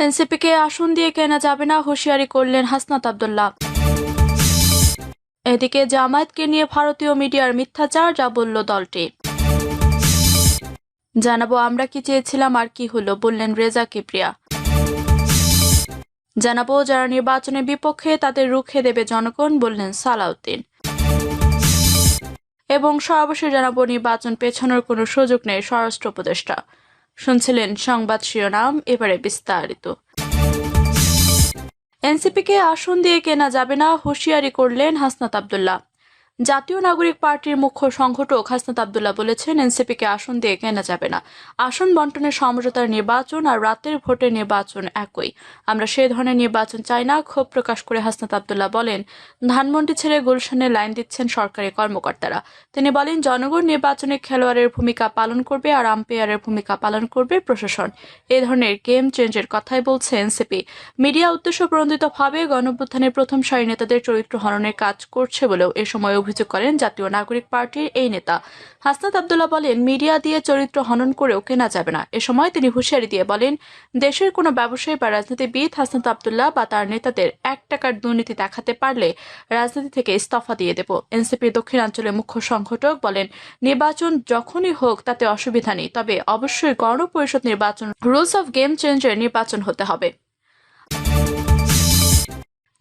এনসিপিকে আসন দিয়ে কেনা যাবে না, হুঁশিয়ারি করলেন হাসনাত আব্দুল্লাহ। এদিকে জামায়াতকে নিয়ে ভারতীয় মিডিয়ার মিথ্যাচার, যা বলল দলটি। জানাবো আমরা কি চেয়েছিলাম আর কি হলো, বললেন রেজা কিবরিয়া। জানাবো যারা নির্বাচনের বিপক্ষে তাদের রুখে দেবে জনগণ, বললেন সালাউদ্দিন। এবং সর্বশেষ জানাবো নির্বাচন পেছানোর কোনো সুযোগ নেই, স্বরাষ্ট্র উপদেষ্টা। শুনছিলেন সংবাদ শিরোনাম, এবারে বিস্তারিত। এনসিপিকে আসন দিয়ে কেনা যাবে না, হুঁশিয়ারি করলেন হাসনাত আব্দুল্লাহ। জাতীয় নাগরিক পার্টির মুখ্য সংগঠক হাসনাত আব্দুল্লাহ বলেছেন, এনসিপিকে আসন দিয়ে কেনা যাবে না। আসন বন্টনের সমঝোতার নির্বাচন আর রাতের ভোটের নির্বাচন একই। আমরা সে ধরনের নির্বাচন চাই না, ক্ষোভ প্রকাশ করে হাসনাত আব্দুল্লাহ বলেন, ধানমন্ডি ছেড়ে গুলশানে লাইন দিচ্ছেন সরকারি কর্মকর্তারা। তিনি বলেন, জনগণ নির্বাচনে খেলোয়াড়ের ভূমিকা পালন করবে আর আম্পায়ারের ভূমিকা পালন করবে প্রশাসন। এ ধরনের গেম চেঞ্জের কথাই বলছে এনসিপি। মিডিয়া উদ্দেশ্যপ্রণোদিতভাবে গণঅভ্যুত্থানের প্রথম সারি নেতাদের চরিত্র হননের কাজ করছে বলেও এ সময় অভিযোগ করেন জাতীয় নাগরিক পার্টির এই নেতা। হাসনাত আব্দুল্লাহ বলেন, মিডিয়া দিয়ে চরিত্র হনন করেও কেনা যাবে না। এ সময় তিনি হুঁশিয়ারি দিয়ে বলেন, দেশের কোনো ব্যবসায়ী বা রাজনীতিবিদ হাসনাত আব্দুল্লাহ বা তার নেতাদের 1 টাকার দুর্নীতি দেখাতে পারলে রাজনীতি থেকে ইস্তফা দিয়ে দেব। এনসিপির দক্ষিণাঞ্চলের মুখ্য সংগঠক বলেন, নির্বাচন যখনই হোক তাতে অসুবিধা নেই, তবে অবশ্যই গণপরিষদ নির্বাচন রুলস অফ গেম চেঞ্জের নির্বাচন হতে হবে।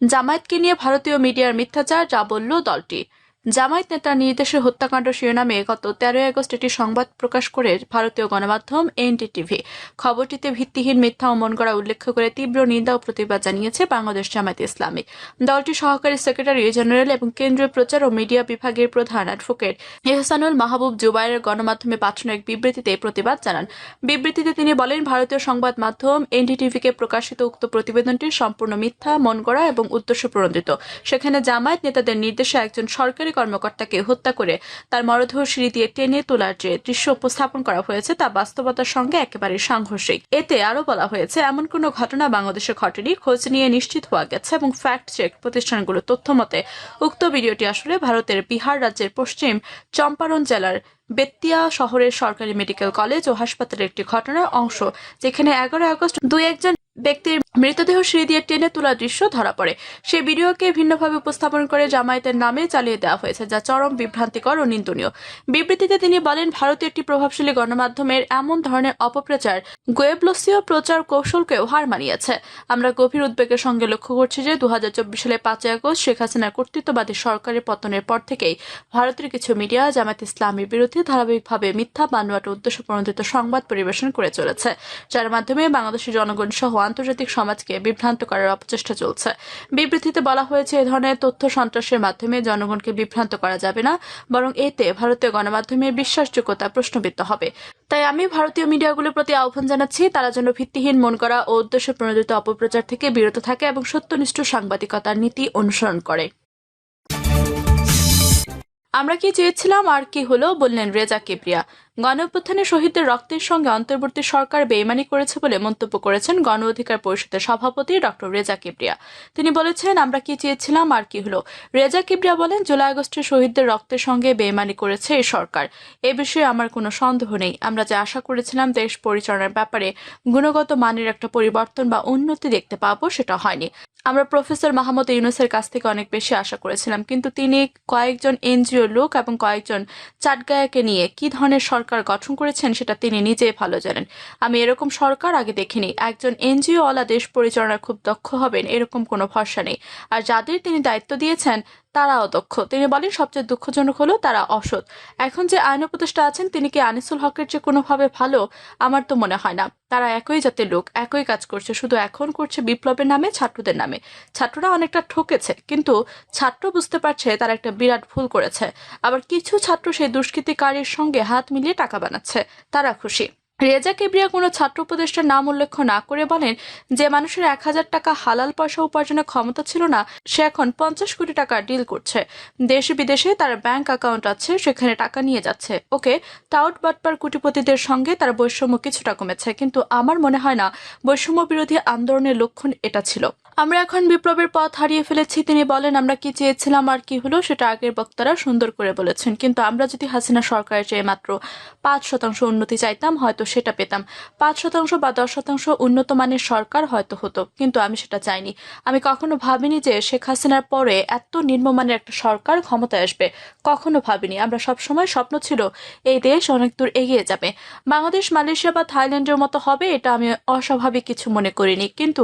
জামায়াতকে নিয়ে ভারতীয় মিডিয়ার মিথ্যাচার, যা বলল দলটি। জামায়াত নেতার নির্দেশে হত্যাকাণ্ড শিরোনামে গত 13 আগস্ট একটি সংবাদ প্রকাশ করে ভারতীয় গণমাধ্যম এনডিটিভি। খবরটিতে ভিত্তিহীন, মিথ্যা ও মন গড়া উল্লেখ করে তীব্র নিন্দা ও প্রতিবাদ জানিয়েছে বাংলাদেশ জামায়াতে ইসলামী। দলটির সহকারী সেক্রেটারি জেনারেল এবং কেন্দ্রীয় প্রচার ও মিডিয়া বিভাগের প্রধান অ্যাডভোকেট এহসানুল মাহবুব জুবায়ের গণমাধ্যমে পাঠানো এক বিবৃতিতে প্রতিবাদ জানান। বিবৃতিতে তিনি বলেন, ভারতীয় সংবাদ মাধ্যম এনডিটিভিকে প্রকাশিত উক্ত প্রতিবেদনটি সম্পূর্ণ মিথ্যা, মন গড়া এবং উদ্দেশ্যপ্রণোদিত। সেখানে জামায়াত নেতাদের নির্দেশে একজন সরকারি কর্মকর্তাকে হত্যা করে তার মরদেহ সিঁড়ি দিয়ে টেনে তোলার যে দৃশ্য উপস্থাপন করা হয়েছে তা বাস্তবতার সঙ্গে একেবারে সাংঘর্ষিক। এতে আরও বলা হয়েছে, এমন কোনো ঘটনা বাংলাদেশে ঘটেনি, খোঁজ নিয়ে নিশ্চিত হওয়া গেছে এবং ফ্যাক্ট চেক প্রতিষ্ঠানগুলোর তথ্য মতে উক্ত ভিডিওটি আসলে ভারতের বিহার রাজ্যের পশ্চিম চম্পারণ জেলার বেত্তিয়া শহরের সরকারি মেডিকেল কলেজ ও হাসপাতালের একটি ঘটনার অংশ, যেখানে 11 আগস্ট একজন ব্যক্তির মৃতদেহ সিঁড়ি দিয়ে টেনে তোলার দৃশ্য ধরা পড়ে। সেই ভিডিওকে ভিন্নভাবে উপস্থাপন করে জামায়াতের নামে চালিয়ে দেওয়া হয়েছে, যা চরম বিভ্রান্তিকর ও নিন্দনীয়। বিবৃতিতে তিনি বলেন, ভারতীয় একটি প্রভাবশালী গণমাধ্যমের এমন ধরনের অপপ্রচার গোয়েবলসীয় প্রচার কৌশলকেও হার মানিয়েছে। আমরা গভীর উদ্বেগের সঙ্গে লক্ষ্য করছি যে 2024 সালে 5 আগস্ট শেখ হাসিনার কর্তৃত্ববাদী সরকারের পতনের পর থেকেই ভারতের কিছু মিডিয়া জামায়াত ইসলামীর বিরুদ্ধে ধারাবাহিকভাবে মিথ্যা, বানোয়াট ও উদ্দেশ্যপ্রণোদিত সংবাদ পরিবেশন করে চলেছে, যার মাধ্যমে বাংলাদেশের জনগণ সহ আন্তর্জাতিক সমাজকে বিভ্রান্ত করার অপচেষ্টা চলছে। বিবৃতিতে বলা হয়েছে, এ ধরনের তথ্য সন্ত্রাসের মাধ্যমে জনগণকে বিভ্রান্ত করা যাবে না, বরং এতে ভারতীয় গণমাধ্যমের বিশ্বাসযোগ্যতা প্রশ্নবিদ্ধ হবে। তাই আমি ভারতীয় মিডিয়াগুলোর প্রতি আহ্বান জানাচ্ছি, তারা যেন ভিত্তিহীন, মন করা ও উদ্দেশ্যপ্রণোদিত অপপ্রচার থেকে বিরত থাকে এবং সত্যনিষ্ঠ সাংবাদিকতার নীতি অনুসরণ করে। আমরা কি চেয়েছিলাম আর কি হলো, বললেন রেজা কিবরিয়া। গণঅভ্যুত্থানের শহীদদের রক্তের সঙ্গে অন্তর্বর্তী সরকার বেইমানি করেছে বলে মন্তব্য করেছেন গণ অধিকার পরিষদের সভাপতি ডক্টর রেজা কিবরিয়া। তিনি বলেছেন, আমরা কি চেয়েছিলাম আর কি হলো। রেজা কিবরিয়া বলেন, জুলাই আগস্টের শহীদদের রক্তের সঙ্গে বেইমানি করেছে এই সরকার। এ বিষয়ে আমার কোনো সন্দেহ নেই। আমরা যে আশা করেছিলাম দেশ পরিচালনার ব্যাপারে গুণগত মানের একটা পরিবর্তন বা উন্নতি দেখতে পাবো, সেটা হয়নি। আমরা প্রফেসর মাহমুদ ইউনূসের কাছ থেকে অনেক বেশি আশা করেছিলাম, কিন্তু তিনি কয়েকজন এনজিও লোক এবং কয়েকজন চাটগায়াকে নিয়ে কি ধরনের সরকার গঠন করেছেন সেটা তিনি নিজেই ভালো জানেন। আমি এরকম সরকার আগে দেখিনি। একজন এনজিও ওয়ালা দেশ পরিচালনায় খুব দক্ষ হবেন এরকম কোনো ভরসা নেই, আর যাদের তিনি দায়িত্ব দিয়েছেন তারাও দক্ষ। তিনি বলেন, সবচেয়ে দুঃখজনক হলো তারা অসৎ। এখন যে আইন উপদেষ্টা আছেন তিনি কি আনিসুল হকের চেয়ে কোনোভাবে ভালো? আমার তো মনে হয় না। তারা একই জাতের লোক, একই কাজ করছে, শুধু এখন করছে বিপ্লবের নামে, ছাত্রদের নামে। ছাত্ররা অনেকটা ঠকেছে, কিন্তু ছাত্র বুঝতে পারছে তারা একটা বিরাট ভুল করেছে। আবার কিছু ছাত্র সেই দুষ্কৃতিকারীর সঙ্গে হাত মিলিয়ে টাকা বানাচ্ছে, তারা খুশি। রেজা কিবরিয়া কোনো ছাত্র উপদেষ্টার নাম উল্লেখ না করে বলেন, যে মানুষের 1000 টাকা হালাল পয়সা উপার্জনের ক্ষমতা ছিল না, সে এখন 50 কোটি টাকা ডিল করছে। দেশে বিদেশে তার ব্যাংক অ্যাকাউন্ট আছে, সেখানে টাকা নিয়ে যাচ্ছে। ওকে, টাউট বাটপার কোটিপতিদের সঙ্গে তার বৈষম্য কিছুটা কমেছে, কিন্তু আমার মনে হয় না বৈষম্য বিরোধী আন্দোলনের লক্ষণ এটা ছিল। আমরা এখন বিপ্লবের পথ হারিয়ে ফেলেছি। তিনি বলেন, আমরা কি চেয়েছিলাম আর কি হলো সেটা আগের বক্তারা সুন্দর করে বলেছেন, কিন্তু আমরা যদি হাসিনা সরকারের চেয়ে মাত্র 5% উন্নতি চাইতাম হয়তো সেটা পেতাম। 5% বা 10% উন্নত মানের সরকার হয়তো হতো, কিন্তু আমি সেটা চাইনি। আমি কখনো ভাবিনি যে শেখ হাসিনার পরে এত নিম্নমানের একটা সরকার ক্ষমতায় আসবে, কখনো ভাবিনি। আমরা সবসময় স্বপ্ন ছিল এই দেশ অনেক দূর এগিয়ে যাবে, বাংলাদেশ মালয়েশিয়া বা থাইল্যান্ডের মতো হবে, এটা আমি অস্বাভাবিক কিছু মনে করিনি। কিন্তু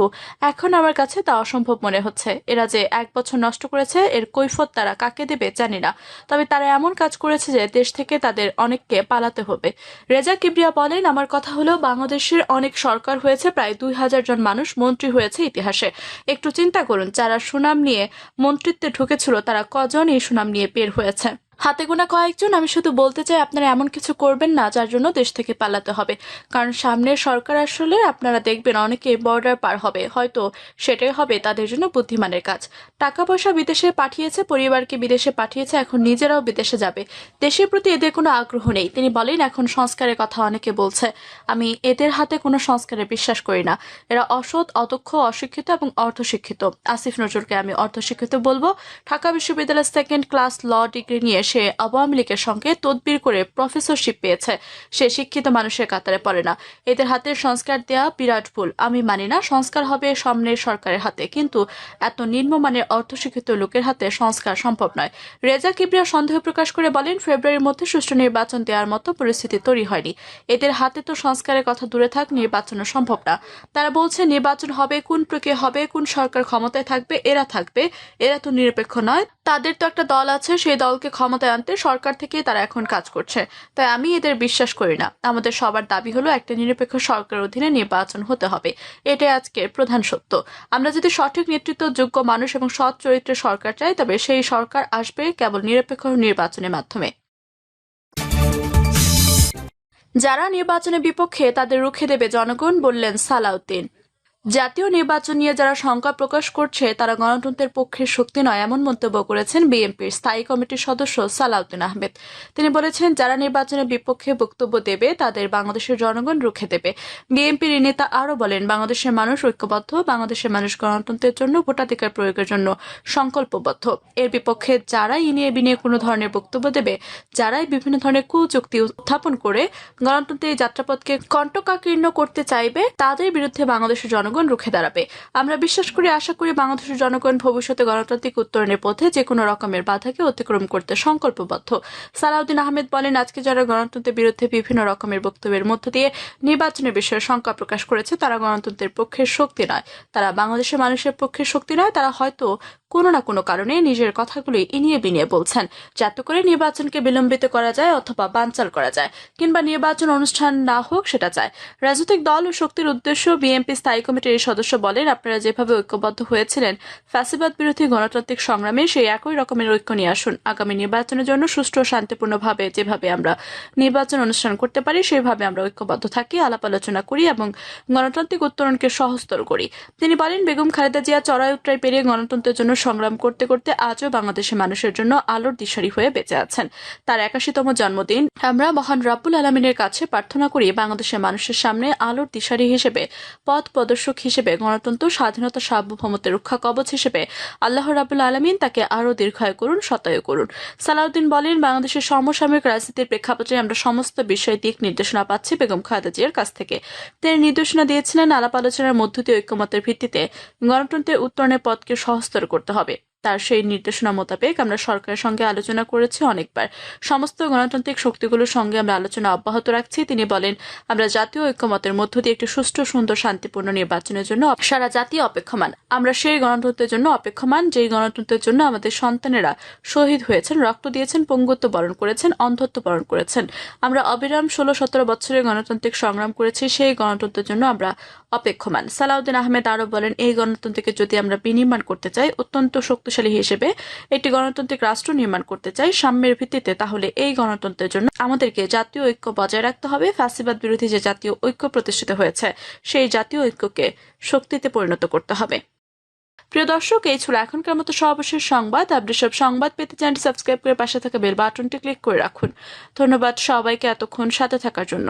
এখন আমার কাছে তা অসম্ভব মনে হচ্ছে। এরা যে 1 বছর নষ্ট করেছে এর কৈফিয়ত তারা কাকে দেবে জানি না, তবে তারা এমন কাজ করেছে যে দেশ থেকে তাদের অনেককে পালাতে হবে। রেজা কিবরিয়া বলেন, আমার কথা হলো বাংলাদেশের অনেক সরকার হয়েছে, প্রায় 2000 জন মানুষ মন্ত্রী হয়েছে ইতিহাসে। একটু চিন্তা করুন, যারা সুনাম নিয়ে মন্ত্রিত্বে ঢুকেছিল তারা কজন এই সুনাম নিয়ে বের হয়েছে? হাতে গোনা কয়েকজন। আমি শুধু বলতে চাই, আপনারা এমন কিছু করবেন না যার জন্য দেশ থেকে পালাতে হবে, কারণ সামনের সরকার আসলে আপনারা দেখবেন অনেকে বর্ডার পার হবে, হয়তো সেটাই হবে তাদের জন্য বুদ্ধিমানের কাজ। টাকা পয়সা বিদেশে পাঠিয়েছে, পরিবারকে বিদেশে পাঠিয়েছে, এখন নিজেরাও বিদেশে যাবে। দেশের প্রতি এদের কোনো আগ্রহ নেই। তিনি বলেন, এখন সংস্কারের কথা অনেকে বলছে, আমি এদের হাতে কোনো সংস্কারে বিশ্বাস করি না। এরা অসৎ, অদক্ষ, অশিক্ষিত এবং অর্ধশিক্ষিত। আসিফ নজরুলকে আমি অর্ধশিক্ষিত বলবো। ঢাকা বিশ্ববিদ্যালয়ের 2nd ক্লাস ল ডিগ্রি নিয়ে সে আওয়ামী লীগের সঙ্গে তদবির করে প্রফেসরশিপ পেয়েছে। সে শিক্ষিত মানুষের কাতারে পড়ে না। এদের হাতে সংস্কার দেয়া বিরাট ভুল। আমি মানি না সংস্কার হবে সামনের সরকারের হাতে, কিন্তু এত নিম্নমানের অর্ধশিক্ষিত লোকের হাতে সংস্কার সম্ভব নয়। রেজা কিবরিয়া সন্দেহ প্রকাশ করে বলেন, ফেব্রুয়ারির মধ্যে সুষ্ঠু নির্বাচন দেওয়ার মতো পরিস্থিতি তৈরি হয়নি। এদের হাতে তো সংস্কারের কথা দূরে থাক, নির্বাচনও সম্ভব না। তারা বলছে নির্বাচন হবে, কোন প্রক্রিয়া হবে, কোন সরকার ক্ষমতায় থাকবে, এরা থাকবে। এরা তো নিরপেক্ষ নয়। তাদের তো একটা দল আছে, সেই দলকে ক্ষমতায় আনতে সরকার থেকে তারা এখন কাজ করছে। তাই আমি এদের বিশ্বাস করি না। আমাদের সবার দাবি হলো একটা নিরপেক্ষ সরকারের অধীনে নির্বাচন হতে হবে। এটাই আজকের প্রধান সত্য। আমরা যদি সঠিক নেতৃত্ব, যোগ্য মানুষ এবং সৎ চরিত্রের সরকার চাই, তবে সেই সরকার আসবে কেবল নিরপেক্ষ নির্বাচনের মাধ্যমে। যারা নির্বাচনের বিপক্ষে তাদের রুখে দেবে জনগণ, বললেন সালাউদ্দিন। জাতীয় নির্বাচন নিয়ে যারা শঙ্কা প্রকাশ করছে তারা গণতন্ত্রের পক্ষের শক্তি নয়, এমন মন্তব্য করেছেন বিএনপির স্থায়ী কমিটির সদস্য সালাউদ্দিন আহমেদ। তিনি বলেছেন, যারা নির্বাচনের বিপক্ষে বক্তব্য দেবে তাদের বাংলাদেশের জনগণ রুখে দেবে। বিএনপির এই নেতা আরও বলেন, বাংলাদেশের মানুষ ঐক্যবদ্ধ, বাংলাদেশের মানুষ গণতন্ত্রের জন্য ভোটাধিকার প্রয়োগের জন্য সংকল্পবদ্ধ। এর বিপক্ষে যারাই ইনিয়ে বিনিয়ে কোনো ধরনের বক্তব্য দেবে, যারাই বিভিন্ন ধরনের কুযুক্তি উত্থাপন করে গণতন্ত্রের যাত্রাপথকে কণ্টকাকীর্ণ করতে চাইবে, তাদের বিরুদ্ধে বাংলাদেশের জনগণ রুখে দাঁড়াবে। আমরা বিশ্বাস করি, আশা করি বাংলাদেশের জনগণ ভবিষ্যতে গণতান্ত্রিক উত্তরণের পথে যে কোনো রকমের বাধাকে অতিক্রম করতে সংকল্পবদ্ধ। সালাউদ্দিন আহমেদ বলেন, আজকে যারা গণতন্ত্রের বিরুদ্ধে বিভিন্ন রকমের বক্তব্যের মধ্য দিয়ে নির্বাচনের বিষয়ে শঙ্কা প্রকাশ করেছে, তারা গণতন্ত্রের পক্ষের শক্তি নয়, তারা বাংলাদেশের মানুষের পক্ষের শক্তি নয়। তারা হয়তো কোনো না কোনো কারণে নিজের কথাগুলি ইনিয়ে বিনিয়ে বলছেন, যাতে করে নির্বাচনকে বিলম্বিত করা যায় অথবা বানচাল করা যায়, কিংবা নির্বাচন অনুষ্ঠান না হোক সেটা চায়। রাজনৈতিক দল ও শক্তির উদ্দেশ্য। বিএনপি স্থায়ী কমিটির এই সদস্য বলেন, আপনারা যেভাবে ঐক্যবদ্ধ হয়েছিলেন ফ্যাসিবাদ বিরোধী গণতান্ত্রিক সংগ্রামে, সেই একই রকমের ঐক্য নিয়ে আসুন। আগামী নির্বাচনের জন্য সুষ্ঠু ও শান্তিপূর্ণভাবে যেভাবে আমরা নির্বাচন অনুষ্ঠান করতে পারি সেইভাবে আমরা ঐক্যবদ্ধ থাকি, আলাপ আলোচনা করি এবং গণতান্ত্রিক উত্তরণকে সহজতর করি। তিনি বলেন, বেগম খালেদা জিয়া চড়াই উতরাই পেরিয়ে গণতন্ত্রের জন্য সংগ্রাম করতে করতে আজও বাংলাদেশের মানুষের জন্য আলোর দিশারি হয়ে বেঁচে আছেন। তার 81তম জন্মদিন আমরা মহান রব্বুল আলামিনের কাছে প্রার্থনা করি, বাংলাদেশের মানুষের সামনে আলোর দিশারি হিসেবে, পথ প্রদর্শক হিসেবে, গণতন্ত্র, স্বাধীনতা, সার্বভৌমত্বের রক্ষা কবচ হিসেবে আল্লাহ রাব্বুল আলামিন তাকে আরও দীর্ঘায়ু করুন, শতায়ু করুন। সালাউদ্দিন বলেন, বাংলাদেশের সমসাময়িক রাজনীতির প্রেক্ষাপটে আমরা সমস্ত বিষয়ে দিক নির্দেশনা পাচ্ছি বেগম খালেদা জিয়ার কাছ থেকে। তিনি নির্দেশনা দিয়েছিলেন, আলাপ আলোচনার মধ্য দিয়ে ঐক্যমতের ভিত্তিতে গণতন্ত্রের উত্তরণের পথকে সহজতর করতে হবে। তার সেই নির্দেশনা মোতাবেক আমরা সরকারের সঙ্গে আলোচনা করেছি অনেকবার। সমস্ত গণতান্ত্রিক শক্তিগুলোর সঙ্গে আমরা আলোচনা অব্যাহত রাখছি। তিনি বলেন, আমরা জাতীয় ঐক্যমতের মধ্য দিয়ে একটি সুষ্ঠু, সুন্দর, শান্তিপূর্ণ নির্বাচনের জন্য সারা জাতি অপেক্ষমান। আমরা সেই গণতন্ত্রের জন্য অপেক্ষমান যেই গণতন্ত্রের জন্য আমাদের সন্তানেরা শহীদ হয়েছেন, রক্ত দিয়েছেন, পঙ্গুত্ব বরণ করেছেন, অন্ধত্ব বরণ করেছেন। আমরা অবিরাম 16-17 বছরের গণতান্ত্রিক সংগ্রাম করেছি, সেই গণতন্ত্রের জন্য আমরা অপেক্ষমান। সালাউদ্দিন আহমেদ আরও বলেন, এই গণতন্ত্রকে যদি আমরা বিনির্মাণ করতে চাই, অত্যন্ত শক্তিশালী হিসেবে একটি গণতান্ত্রিক রাষ্ট্র নির্মাণ করতে চাই সাম্যের ভিত্তিতে, তাহলে এই গণতন্ত্রের জন্য আমাদেরকে জাতীয় ঐক্য বজায় রাখতে হবে। ফ্যাসিবাদ বিরোধী যে জাতীয় ঐক্য প্রতিষ্ঠিত হয়েছে, সেই জাতীয় ঐক্যকে শক্তিতে পরিণত করতে হবে। প্রিয় দর্শক, এই ছিল এখনকার মতো সর্বশেষ সংবাদ। আপনি সব সংবাদ পেতে চ্যানেলটি সাবস্ক্রাইব করে পাশে থাকা বেল বাটনটি ক্লিক করে রাখুন। ধন্যবাদ সবাইকে এতক্ষণ সাথে থাকার জন্য।